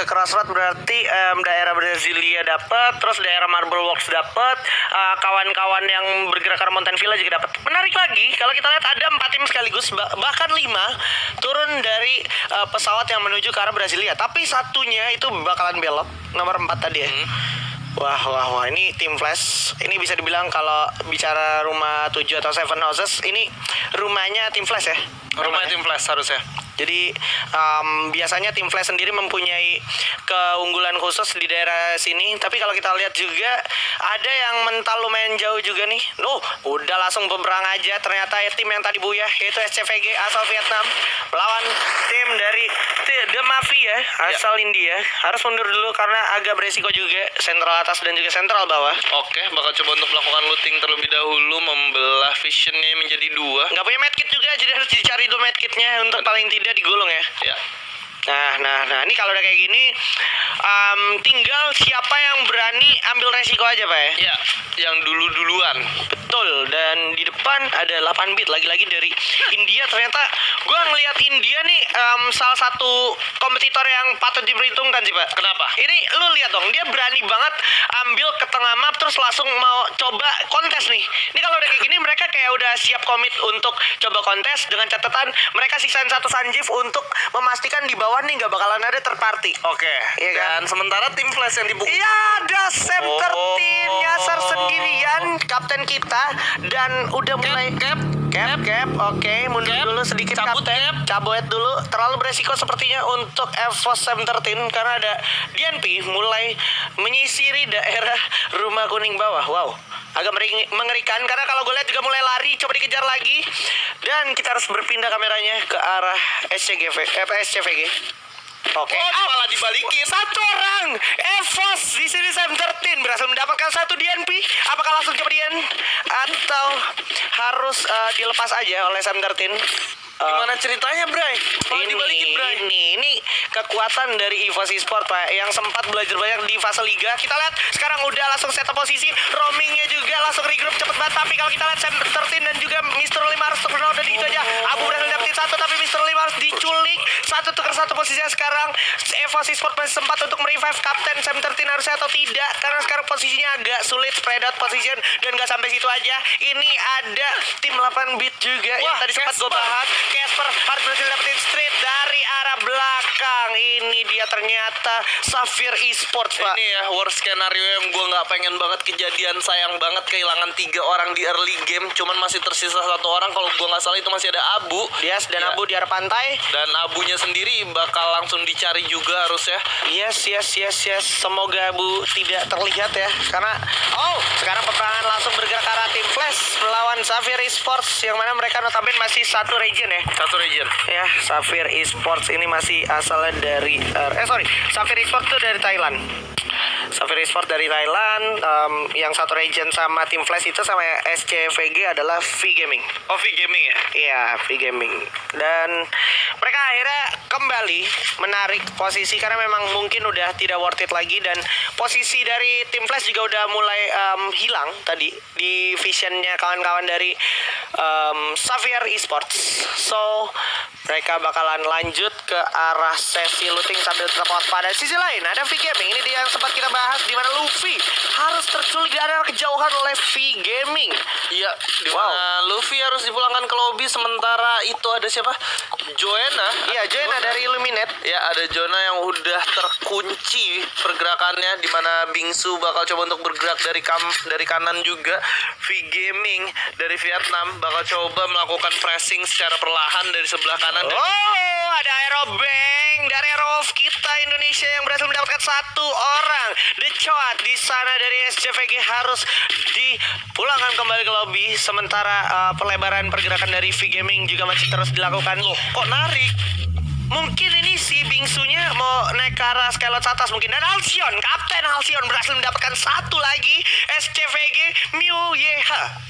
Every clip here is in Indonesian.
agak keras banget, berarti daerah Brasilia dapat, terus daerah Marble Works dapat, kawan-kawan yang bergerak ke Mountain Villa juga dapat. Menarik lagi kalau kita lihat ada 4 tim sekaligus, bahkan 5 turun dari pesawat yang menuju ke arah Brasilia, tapi satunya itu bakalan belok, nomor 4 tadi ya. Wah, ini tim Flash. Ini bisa dibilang kalau bicara rumah 7 atau 7 houses, ini rumahnya tim Flash ya. Rumahnya tim Flash harusnya. Jadi biasanya tim Flash sendiri mempunyai keunggulan khusus di daerah sini. Tapi kalau kita lihat juga ada yang mental lumayan jauh juga nih. Udah langsung berperang aja. Ternyata ya tim yang tadi buyah, yaitu SCVG asal Vietnam melawan tim dari The Mafia asal India. Harus mundur dulu karena agak beresiko juga, sentral atas dan juga sentral bawah. Oke, bakal coba untuk melakukan looting terlebih dahulu, membelah visionnya menjadi 2. Nggak punya medkit juga, jadi harus dicari dulu medkitnya untuk paling tidak digulung ya. Ya. Nah, ini kalau udah kayak gini, tinggal siapa yang berani ambil resiko aja, Pak ya? Ya, yang duluan. Betul, dan di depan ada 8 bit lagi-lagi dari India. Ternyata gue ngelihat India nih salah satu kompetitor yang patut diperhitungkan sih, Pak. Kenapa? Ini lu lihat dong, dia berani banget ambil ke tengah map terus langsung mau coba kontes nih. Ini kalau udah kayak gini mereka kayak udah siap komit untuk coba kontes, dengan catatan mereka sisain 1 Sanjif untuk memastikan di bawah nih nggak bakalan ada third party. Oke, Iya kan? dan sementara tim Flash yang dibukul. Iya, ada Sam 13 nyasar sendirian kapten kita, dan udah mulai cap. Oke, mundur dulu sedikit kapten. Cabut dulu. Terlalu beresiko sepertinya untuk EVOS Sam 13 karena ada DNP mulai menyisiri daerah rumah kuning bawah. Wow, agak mengerikan karena kalau gue lihat juga mulai lari, coba dikejar lagi, dan kita harus berpindah kameranya ke arah SCVG. Oke, malah dibalikin. 1 orang EVOS di sini Sam 13 berhasil mendapatkan 1 DNP. Apakah langsung coba DN atau harus dilepas aja oleh Sam 13? Gimana ceritanya, Bray? Malah dibalikin, Bray. Ini kekuatan dari EVOS Esports, Pak, yang sempat belajar banyak di fase liga. Kita lihat sekarang udah langsung set up posisi, roamingnya juga langsung regroup cepet banget. Tapi kalau kita lihat Sam 13 dan juga Mr. Lima harus tuker udah gitu aja. Abu berhasil dapetin 1, tapi Mr. Lima harus diculik. 1 tuker 1 posisinya sekarang. EVOS Esports masih sempat untuk merevive Kapten Sam 13 harusnya atau tidak, karena sekarang posisinya agak sulit, spread out position, dan gak sampai situ aja. Ini ada tim 8 bit juga yang tadi sempat gue bahas. Casper harus berhasil dapetin street dari arah belakang. Ini dia ternyata Sapphire Esports, Pak. Ini ya worst scenario yang gue nggak pengen banget kejadian. Sayang banget kehilangan 3 orang di early game. Cuman masih tersisa 1 orang. Kalau gue nggak salah itu masih ada Abu. Yes, dan Abu di arah pantai. Dan Abunya sendiri bakal langsung dicari juga harusnya. Yes. Semoga Abu tidak terlihat ya. Karena sekarang peperangan langsung bergerak ke arah tim Flash melawan Sapphire Esports, yang mana mereka notabene masih 1 region ya. 1 region. Ya, Sapphire Esports ini masih asalnya dari Sapphire Esports itu dari Thailand. Sapphire Esports dari Thailand, yang 1 region sama tim Flash itu sama SCVG adalah V Gaming. Oh, V Gaming ya? Iya, V Gaming. Dan mereka akhirnya kembali menarik posisi karena memang mungkin udah tidak worth it lagi, dan posisi dari tim Flash juga udah mulai hilang tadi di visionnya kawan-kawan dari Sapphire Esports. So, mereka bakalan lanjut ke arah sesi looting sambil tetap waspada. Sisi lain ada V Gaming. Ini dia yang sempat kita bahas, di mana Luffy harus terculik dari arah kejauhan oleh V Gaming. Iya, di mana Luffy harus dipulangkan ke lobby, sementara itu ada siapa? Joanna. Iya, Joanna dari Illuminate. Ya, ada Joanna yang udah terkunci pergerakannya, di mana Bingsu bakal coba untuk bergerak dari kanan juga. V Gaming dari Vietnam bakal coba melakukan pressing secara perlahan dari sebelah kanan. Ada aerobang dari Aerof kita Indonesia yang berhasil mendapatkan 1 orang. The Choat di sana dari SCVG harus dipulangkan kembali ke lobby, sementara pelebaran pergerakan dari V Gaming juga masih terus dilakukan. Kok narik? Mungkin ini si Bingsunya mau naik ke arah Skylot atas mungkin. Dan Halcyon, Kapten Halcyon berhasil mendapatkan 1 lagi. SCVG Miu Yeha.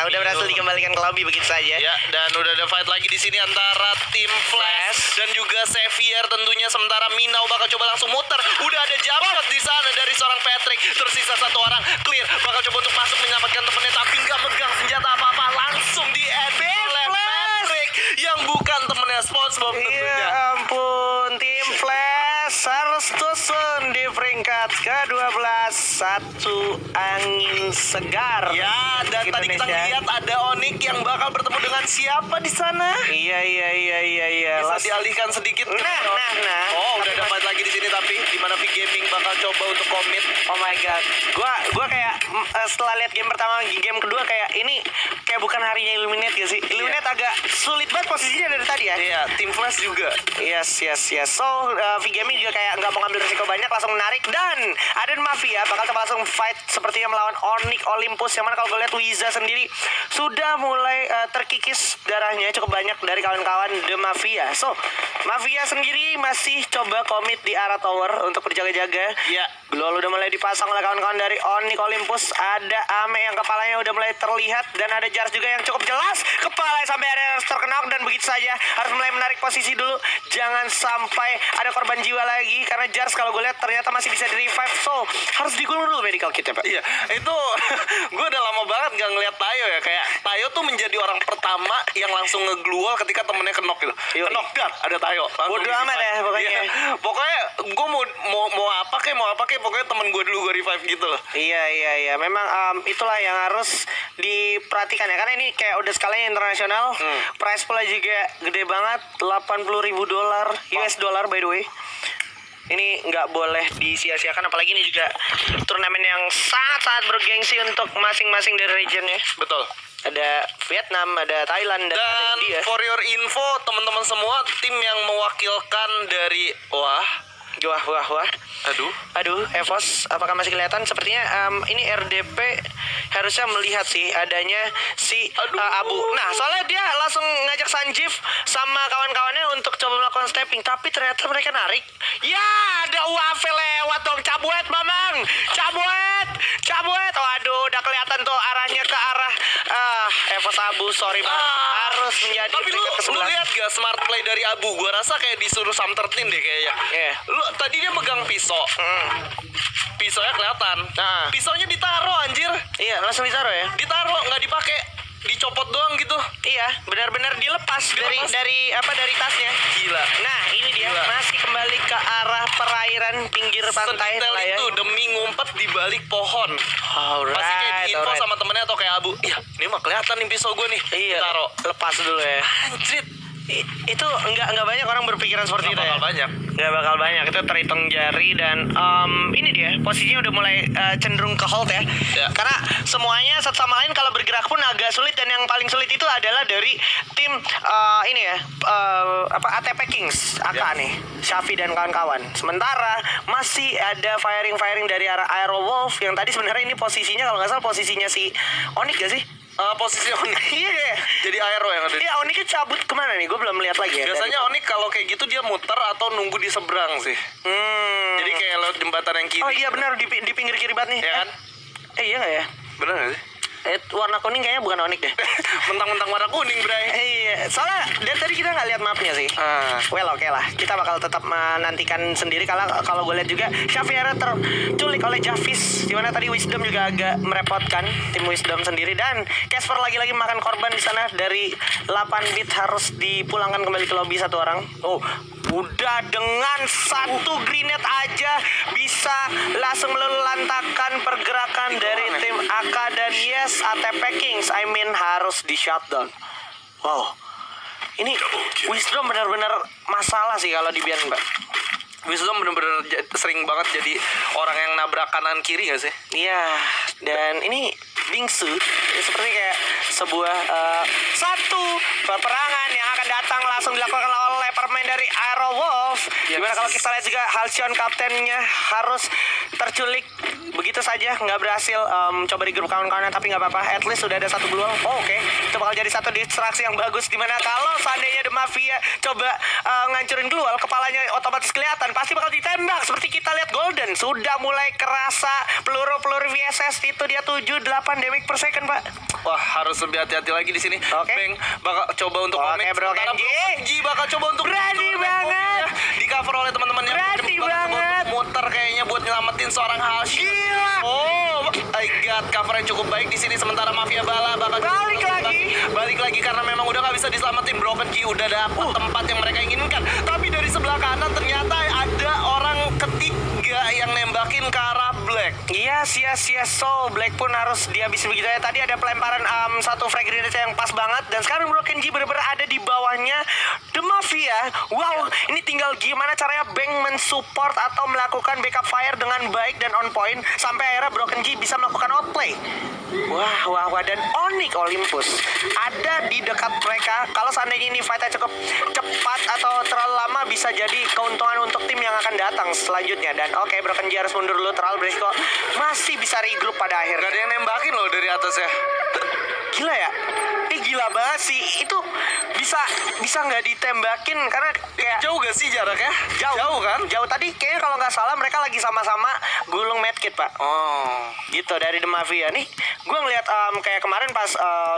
Udah berhasil dikembalikan ke lobby begitu saja. Ya, dan udah ada fight lagi di sini antara tim Flash dan juga Xavier tentunya, sementara Minau bakal coba langsung muter. Udah ada jabat di sana dari seorang Patrick. Tersisa 1 orang. Clear bakal coba untuk masuk menyelamatkan temennya, tapi nggak megang senjata apa-apa, langsung di end oleh Patrick yang bukan temennya SpongeBob tentunya. Ya ampun. ke-12 satu angin segar. Ya, dan tadi kita Indonesia. lihat ada Onyx yang bakal bertemu dengan siapa di sana? Iya. Bisa dialihkan sedikit. Nah. Oh, udah ada fight lagi di sini tapi di mana V Gaming bakal coba untuk komit. Oh my god, gua kayak setelah lihat game pertama, game kedua kayak ini kayak bukan harinya Illuminate gak sih? Illuminate agak sulit banget posisinya dari tadi ya. Iya, Team Flash juga. Yes. So V Gaming juga kayak nggak mau ngambil risiko banyak, langsung menarik dan Aden Mafia bakal coba langsung fight sepertinya melawan Onyx Olympus. Yang mana kalau gue lihat Wiza sendiri sudah mulai terkikis darahnya cukup banyak dari kawan-kawan The Mafia. So Mafia sendiri masih coba komit di arah tower untuk berjaga-jaga. Iya. Glol udah mulai dipasang oleh kawan-kawan dari Onyx Olympus. Ada Ame yang kepalanya udah mulai terlihat dan ada Jars juga yang cukup jelas kepalanya sampai ada yang terkena, dan begitu saja harus mulai menarik posisi dulu. Jangan sampai ada korban jiwa lagi karena Jars kalau gue lihat ternyata masih bisa di revive. So harus digulung dulu medical kitnya, Pak. Iya, itu gue udah lama banget gak ngeliat Tayo ya. Kayak Tayo tuh menjadi orang pertama yang langsung ngeglual ketika temennya kenok gitu. Yoi. Kenok, dar, ada Tayo. Langsung Bodo di-revive. amat ya, pokoknya. Iya. Pokoknya gue mau apa kayak pokoknya temen gue dulu gue revive gitu loh. Iya. Memang itulah yang harus diperhatikan ya, karena ini kayak udah skalanya internasional. Price pool juga gede banget, $80.000 US dollar by the way. Ini nggak boleh disia-siakan, apalagi ini juga turnamen yang sangat bergengsi untuk masing-masing dari regionnya. Betul. Ada Vietnam, ada Thailand, dan ada Dan India. for your info, teman-teman semua, tim yang mewakilkan dari Wah. Aduh, Evos, apakah masih kelihatan? Sepertinya ini RDP harusnya melihat sih adanya si Abu. Nah, soalnya dia langsung ngajak Sanjeev sama kawan-kawannya untuk coba melakukan stepping, tapi ternyata mereka narik. Ya, ada UAV lewat dong, cabuet Mamang, cabuet. Waduh, udah kelihatan tuh arahnya ke arah Evos Abu, sorry banget. Harus menjadi Tapi lu peringkat ke-11. lihat gak smart play dari Abu? Gua rasa kayak disuruh Sam13 deh kayaknya. Iya. Lu tadi dia megang pisau. Pisaunya kelihatan. Nah. Pisaunya ditaruh anjir. Iya, langsung ditaruh ya. Ditaruh, nggak dipakai. Dicopot doang gitu. Iya, benar-benar dilepas dari tasnya. Gila. Nah, ini dia Gila. masih kembali ke arah perairan pinggir pantai Sedetail lah ya. itu demi ngumpet di balik pohon. Pasti kayak diinfo Alright. sama temennya atau kayak Abu. Iya, ini mah kelihatan nih pisau gue nih. Iya, Taruh. lepas dulu ya. Anjrit. Itu enggak banyak orang berpikiran seperti itu ya. Banyak. Nggak bakal banyak, itu terhitung jari. Dan ini dia posisinya udah mulai cenderung ke hold ya. Ya. Karena semuanya satu sama lain kalau bergerak pun agak sulit, dan yang paling sulit itu adalah dari tim ini ya ATP Kings AK Ya. nih, Shafi dan kawan-kawan. Sementara masih ada firing dari arah Aero Wolf yang tadi sebenarnya ini posisinya kalau nggak salah posisinya si Onyx gak sih? Posisi Onyx. Iya deh. Jadi aero yang ada. Iya, Onyxnya cabut kemana nih? Gue belum lihat lagi ya. Biasanya Onyx kalau kayak gitu dia muter atau nunggu di seberang sih. Jadi kayak lewat jembatan yang kiri. Oh iya benar, di pinggir kiri banget nih. Ya kan? Iya nggak ya? Bener gak sih? Warna kuning kayaknya bukan Onyx deh. Mentang-mentang warna kuning, Bray. Iya, soalnya dari tadi kita nggak lihat mapnya sih. Well, oke lah, kita bakal tetap menantikan sendiri. Kalau gue lihat juga Xavier terculik oleh Javis, dimana tadi Wisdom juga agak merepotkan tim Wisdom sendiri, dan Casper lagi-lagi makan korban di sana. Dari 8 bit harus dipulangkan kembali ke lobby satu orang. Oh, udah dengan satu grenade aja bisa langsung melantakan pergerakan dari tim AK dan yes, ATP Kings harus di shutdown. Wow, ini Wisdom benar-benar masalah sih kalau dibiarin, Mbak. Wisdom bener-bener sering banget jadi orang yang nabrak kanan kiri gak sih? Iya, dan ini Bingsu seperti kayak sebuah satu peperangan yang akan datang langsung dilakukan oleh pemain dari Aero Wolf. Yes. Dimana kalau kita lihat juga Halcyon kaptennya harus terculik begitu saja, nggak berhasil coba di grup kawan-kawannya, tapi nggak apa-apa, at least sudah ada satu glual. Oh, oke. Itu bakal jadi satu distraksi yang bagus, dimana kalau seandainya The Mafia coba ngancurin glual, kepalanya otomatis kelihatan, pasti bakal ditembak. Seperti kita lihat Golden sudah mulai kerasa peluru VSS itu, dia 7-8 damage per second, Pak. Wah, harus lebih hati-hati lagi di sini. Oke. Bang bakal coba untuk Oke, komit. bro, Sementara Kenji. Kenji bakal coba untuk Berani banget. di cover oleh teman-temannya. Berani Coba banget. muter kayaknya buat nyelamatin seorang Halsey. Gila. Oh my god, cover yang cukup baik di sini. Sementara Mafia Bala bakal balik lagi karena memang udah nggak bisa diselamatin. Broken Key udah dapet tempat yang mereka inginkan. Tapi dari sebelah kanan ternyata ada orang ketiga yang nembakin ke Yes. So Black pun harus dihabisi begitu ya. Tadi ada pelemparan satu frag grenade yang pas banget. Dan sekarang Broken G bener-bener ada di bawahnya The Mafia. Wow, ini tinggal gimana caranya Bang mensupport atau melakukan backup fire dengan baik dan on point. Sampai akhirnya Broken G bisa melakukan outplay. Wah. Dan Onyx Olympus ada di dekat mereka. Kalau seandainya ini fightnya cukup cepat atau terlalu lama, bisa jadi keuntungan untuk tim yang akan datang selanjutnya. Dan oke, Broken G harus mundur dulu, terlalu berisiko. Masih bisa regroup pada akhir. Gak ada yang nembakin loh dari atas ya. Gila ya? Gila banget sih. Itu bisa nggak ditembakin karena kayak Jauh gak sih jaraknya? jauh kan? Jauh tadi kayaknya kalau nggak salah mereka lagi sama-sama gulung medkit, Pak. Oh. Gitu dari The Mafia nih. Gue ngeliat kayak kemarin pas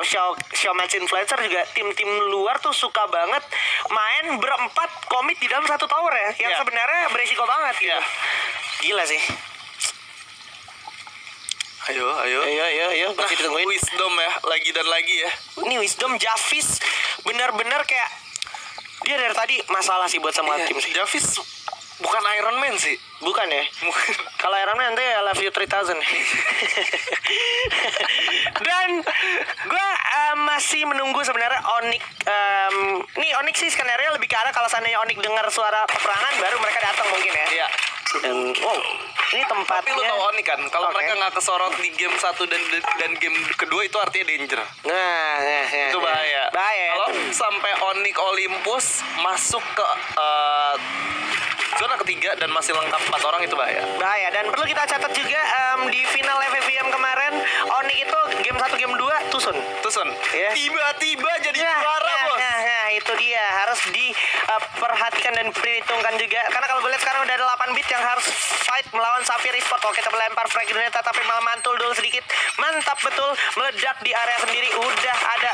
show match influencer juga tim-tim luar tuh suka banget main berempat komit di dalam satu tower ya. Yang Yeah. sebenarnya beresiko banget gitu. Yeah. Gila sih. Ayo. Ayo, masih ditungguin. Wisdom ya, lagi dan lagi ya. Ini Wisdom Javis benar-benar kayak dia dari tadi masalah sih buat semua tim sih. Javis bukan Iron Man sih. Bukan ya? Kalau Iron Man nanti I love you 3000. Dan gue masih menunggu sebenarnya Onyx. Nih Onyx sih skenario lebih ke arah kalau seandainya Onyx dengar suara peperangan baru mereka datang mungkin ya. Iya. Dan wow, ini tempatnya. Tapi lu tau Onyx kan, kalau Oke. mereka nggak kesorot di game 1 dan game kedua itu artinya danger. Nah, Itu bahaya. Bahaya. Kalau sampai Onyx Olympus masuk ke zona ketiga dan masih lengkap 4 orang itu bahaya. Bahaya. Dan perlu kita catat juga di final FFVM kemarin Onyx itu game 1 game 2 Tusun. Ya. Tiba-tiba jadi juara, Bos. Nah, itu dia harus diperhatikan dan perhitungkan juga. Karena kalau boleh sekarang udah ada 8 bit yang harus fight melawan Sapphire Esport. Oke, kita melempar frag grenade tapi malah mantul dulu sedikit. Mantap betul, meledak di area sendiri. Udah ada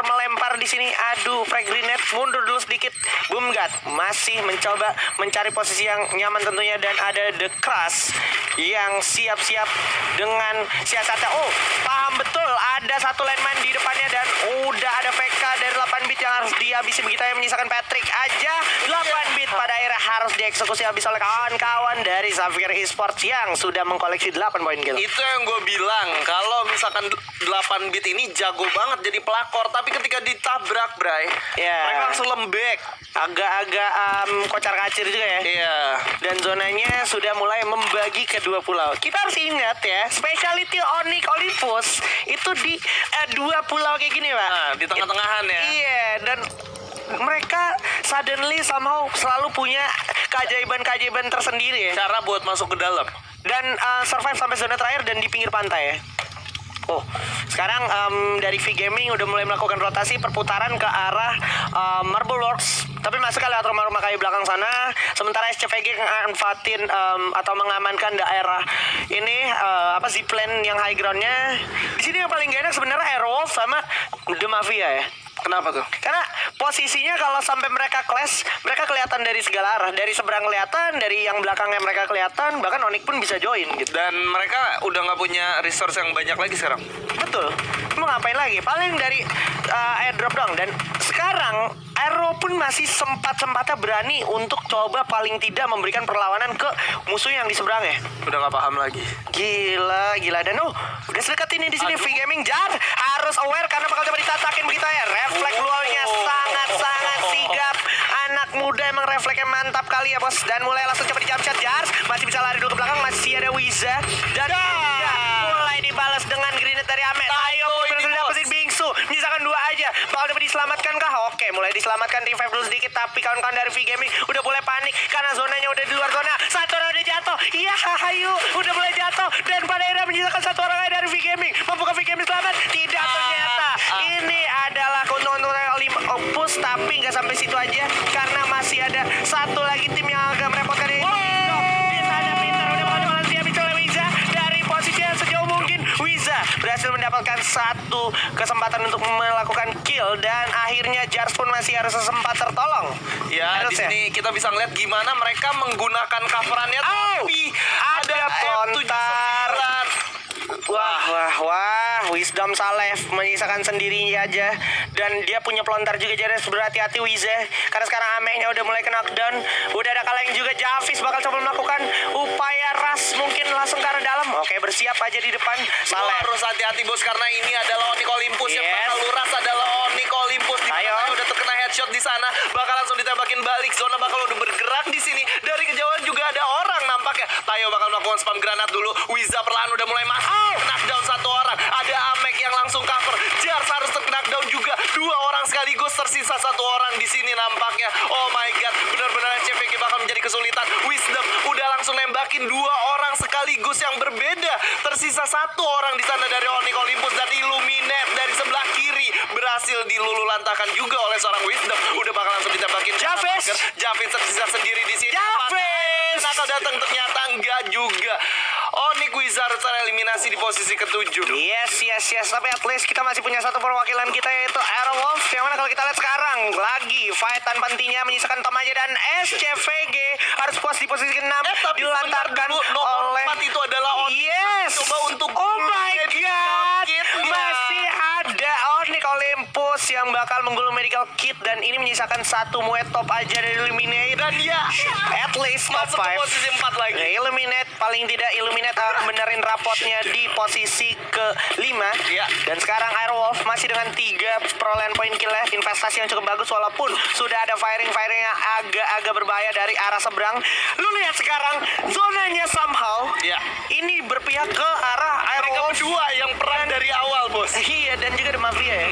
melempar di sini. Aduh, frag grenade mundur dulu sedikit. Boomgat masih mencoba mencari posisi yang nyaman tentunya, dan ada The Crush yang siap-siap dengan siasatnya. Oh, paham betul, ada satu landmine di depannya dan udah ada PK dari 8 bit yang harus dihabisi begitu yang menyisakan Patrick aja. 8 bit pada akhirnya harus dieksekusi habis oleh kawan-kawan dari Sapphire Esports yang sudah mengkoleksi 8 poin kill. Itu yang gue bilang, kalau misalkan 8 bit ini jago banget jadi pelakor, tapi ketika ditabrak, Bray, Ya. mereka langsung lembek. Agak-agak kocar-kacir juga ya. Iya. Dan zonanya sudah mulai membagi ke dua pulau. Kita harus ingat ya, speciality Onyx Olympus itu di dua pulau kayak gini, Pak. Nah, di tengah-tengahan ya. Iya, dan mereka suddenly somehow selalu punya keajaiban-keajaiban tersendiri ya. Cara buat masuk ke dalam. Dan survive sampai zona terakhir dan di pinggir pantai ya. Oh, sekarang dari V Gaming udah mulai melakukan rotasi perputaran ke arah Marble Works, tapi masuk ke lewat rumah-rumah kayu belakang sana. Sementara SCVG manfaatin atau mengamankan daerah ini zipline yang high groundnya. Di sini yang paling gak enak sebenarnya Airwolf sama The Mafia ya. Kenapa tuh? Karena posisinya kalau sampai mereka clash, mereka kelihatan dari segala arah. Dari seberang kelihatan, dari yang belakangnya mereka kelihatan, bahkan Onyx pun bisa join gitu. Dan mereka udah nggak punya resource yang banyak lagi sekarang. Betul. Mau ngapain lagi? Paling dari airdrop dong. Dan sekarang Aero pun masih sempat-sempatnya berani untuk coba paling tidak memberikan perlawanan ke musuh yang di seberangnya. Udah nggak paham lagi. Gila. Dan udah sedekat ini di sini. Aduh. V Gaming harus aware karena bakal coba ditatakin begitu ya. Refleks luarnya sangat-sangat sigap. Anak muda emang refleksnya mantap kali ya, Bos. Dan mulai langsung coba di jump shot. Jars masih bisa lari dulu ke belakang. Masih ada Wiza. Dan mulai dibalas dengan grenade dari Amet. Ayo, berhasil dapetin Bingsu. Menyisakan 2 aja. Bakal dapat diselamatkan kah? Oke, mulai diselamatkan. Revive dulu sedikit. Tapi kawan-kawan dari V Gaming udah mulai panik karena zonanya udah di luar zona. Satu orang udah jatuh. Iya, ayo. Udah mulai jatuh. Dan pada akhirnya menyisakan 1 orang lagi dari V Gaming. Membuka V Gaming selamat. Tidak ternyata. Ini adalah keuntungan Olympus. Tapi nggak sampai situ aja. Karena masih ada satu lagi tim yang agak merepotkan ini. Di sana Peter udah bakal dibalas dia oleh Wiza. Dari posisi yang sejauh mungkin Wiza berhasil mendapatkan satu kesempatan untuk melakukan kill. Dan akhirnya Jars pun masih harus sempat tertolong. Ya, Harus di sini kita bisa ngeliat gimana mereka menggunakan coverannya, tapi ada pelontar. Wah, Wisdom Saleh menyisakan sendirinya aja. Dan dia punya pelontar juga, jadi harus berhati-hati Wiza. Karena sekarang Ameknya udah mulai ke knockdown. Udah ada kaleng juga. Javis bakal coba melakukan upaya rush mungkin langsung ke arah dalam. siap aja di depan. Lo Salah. harus hati-hati bos karena ini adalah Onyx Olympus yang Yes. bakal luras adalah Onyx Olympus di Ayo. mana udah terkena headshot di sana, bakal langsung ditembakin balik. Zona bakal udah bergerak di sini. Dari kejauhan juga ada orang nampaknya. Tayo bakal melakukan spam granat dulu. Wiza perlahan udah mulai masuk. Knockdown satu orang. Ada Amek yang langsung cover. Jars harus knockdown juga. Dua orang sekaligus, tersisa satu orang di sini nampaknya. Oh my god, benar-benar CVG bakal menjadi kesulitan. Wisdom udah langsung nembakin dua orang sekaligus yang berbeda. Tersisa satu orang di sana dari Onyx Olympus dan Illuminate dari sebelah kiri berhasil dilululantakan juga oleh seorang Wisdom. Udah bakal langsung ditembakin Javis. Javis tersisa sendiri di sini. Javis. Atau datang ternyata enggak juga. Onyx Wizards tereliminasi di posisi ketujuh. Yes. Tapi at least kita masih punya satu perwakilan kita yaitu Aerowolf. Yang mana kalau kita lihat sekarang lagi fight tanpa hentinya menyisakan Tom aja dan SCVG harus puas di posisi ke-6 Tapi dilantarkan sebentar dulu, nomor oleh 4 itu adalah Onyx. Yes. Coba untuk Oh my god. kit. Masih ada Onyx Olympus yang bakal menggulung medical kit dan ini menyisakan satu muet top aja dari Illuminate. Dan ya, At least top masuk ke 5. posisi 4 lagi. Ya, Illuminate paling tidak Illuminate benerin rapotnya di posisi ke-5. Ya. Dan sekarang Airwolf masih dengan 3 perolehan poin kill ya. Investasi yang cukup bagus walaupun sudah ada firing yang agak-agak berbahaya dari arah seberang. Lu lihat sekarang zonanya somehow Ya. ini berpihak ke arah Mereka Airwolf. berdua yang perang dari awal, bos. Iya, dan juga The Mafia ya.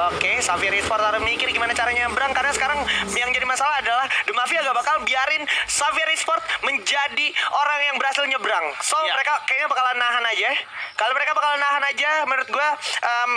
Oke, Xavier Esports harus mikir gimana caranya nyebrang karena sekarang yang jadi masalah adalah The Mafia gak bakal biarin Xavier Esports menjadi orang yang berhasil nyebrang. So, Ya. mereka kayaknya bakalan nahan aja. Kalau mereka bakalan nahan aja, menurut gua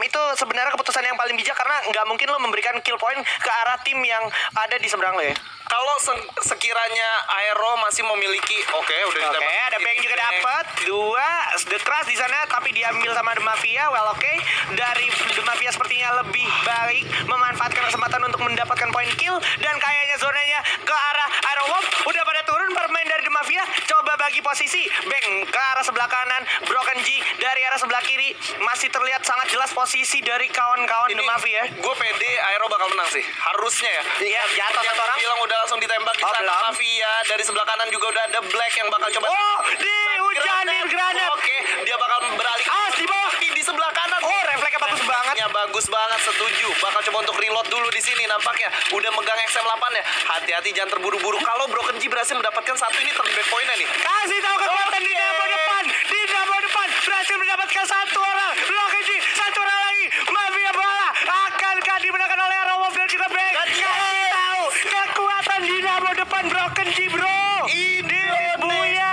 itu sebenarnya keputusan yang paling bijak karena nggak mungkin lo memberikan kill point ke arah tim yang ada di seberang lo ya. Kalau sekiranya Aero masih memiliki, oke, udah Oke, ditembak. ada Bang juga dapat 2 The Crush di sana tapi diambil sama The Mafia. Well, oke. Dari The Mafia sepertinya lebih baik memanfaatkan kesempatan untuk mendapatkan poin kill dan kayaknya zonanya ke arah Aerowolf udah pada turun bermain dari The Mafia. Coba bagi posisi Bang ke arah sebelah kanan, Broken G dari arah sebelah kiri. Masih terlihat sangat jelas posisi dari kawan-kawan The Mafia. Gue pede Aero bakal menang sih. Harusnya ya. Iya, jatuh Yang satu orang. bilang udah langsung ditembak di Oh, sana belum. Mafia. Dari sebelah kanan juga udah ada Black yang bakal coba. Oh, dihujanin granat. Oke, dia bakal beralih. Di bawah. Di sebelah kanan. Oh, refleksnya bagus banget. Ya, bagus banget, setuju. Bakal coba untuk reload dulu di sini nampaknya. Udah megang XM8 ya. Hati-hati jangan terburu-buru. Kalau Broken G berhasil mendapatkan satu ini turn back point-nya nih. Kasih tahu kekuatan di Damo depan. Di Damo depan berhasil mendapatkan satu orang. Broken G, satu orang lagi. Mafia bola akankah dimenangkan oleh Aerowolf dan juga Bang? Kasih tahu kekuatan di Damo depan Broken G, bro. Indonesia.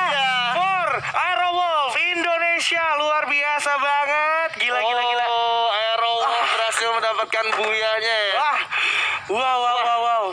For Aerowolf Indonesia luar biasa banget. Gila. Oh, Aero berhasil mendapatkan buyanya ya. Wah. Wow.